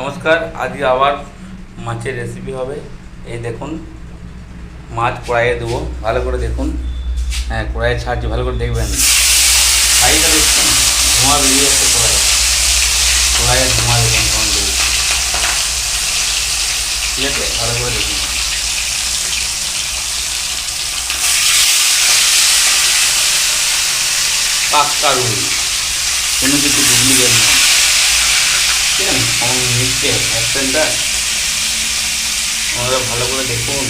নমস্কার। আজকে আবার মাছের রেসিপি হবে। এই দেখুন, মাছ কড়াইয়ে দেবো, ভালো করে দেখুন। হ্যাঁ, কড়াইয়ে ছাড়ছি, ভালো করে দেখবেন। সাইডটা দেখছেন, ধোঁয়া বেরিয়ে যাচ্ছে কড়াইয়ে ধোঁয়া দেখুন কেমন বেরিয়ে। ঠিক আছে, ভালো করে দেখুন। পাক্কা রুই, কোনো কিছু ডুপ্লিকেট নয়। ঠিক আছে, কেমন নিচ্ছে অ্যাকশনটা আপনারা ভালো করে দেখুন।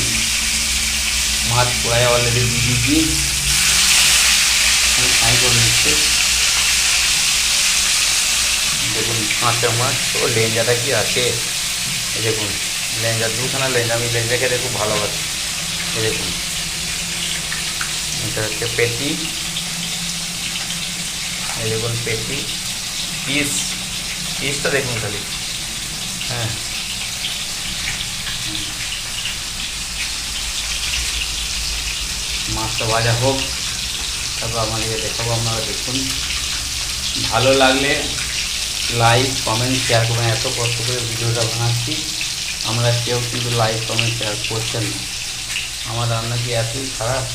মাছ কড়াইয়ে অলরেডি দিয়ে দিয়েছি, ফ্রাই করে নিচ্ছে। দেখুন কাঁচা মাছ, তো লেঞ্জাটা কি আছে এই দেখুন। লেঞ্জা দুখানা লেঞ্জা, আমি লেঞ্জা খেতে খুব ভালোবাসি। এই দেখুন, এটা হচ্ছে পেটি। এই দেখুন পেটি, পিসটা দেখুন খালি। হ্যাঁ, মাছটা ভাজা হোক, তারপর আপনাদেরকে দেখাবো। আপনারা দেখুন, ভালো লাগলে লাইক কমেন্ট শেয়ার করবেন। এত কষ্ট করে ভিডিওটা বানাচ্ছি, আমরা কেউ কিন্তু লাইক কমেন্ট শেয়ার করছেন না। আমার রান্না কি এতই খারাপ?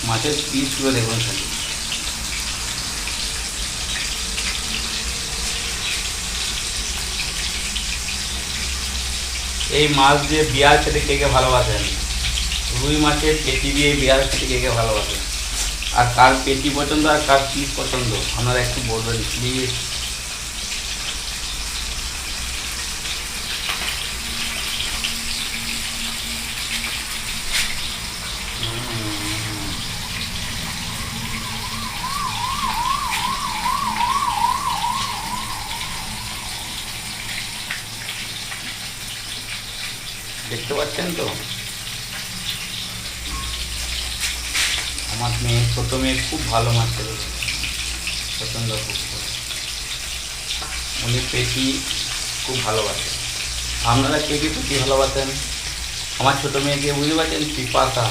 মাছের পিসগুলো দেখুন খালি। এই মাছ দিয়ে বিয়ার খেতে কে কে ভালোবাসেন? রুই মাছের পেটি দিয়ে বিয়ার খেতে কে কে ভালোবাসেন? আর কার পেটি পছন্দ আর কার পিস পছন্দ আপনারা একটু বলবেন প্লিজ। দেখতে পাচ্ছেন তো, আমার মেয়ে, ছোটো মেয়ে খুব ভালো মাছ খেতে পছন্দ খুব করে। উনি পেটি খুব ভালোবাসেন। আপনারা কে কে পেটি ভালোবাসেন? আমার ছোটো মেয়েকে বুঝতে পারছেন, পিপাসা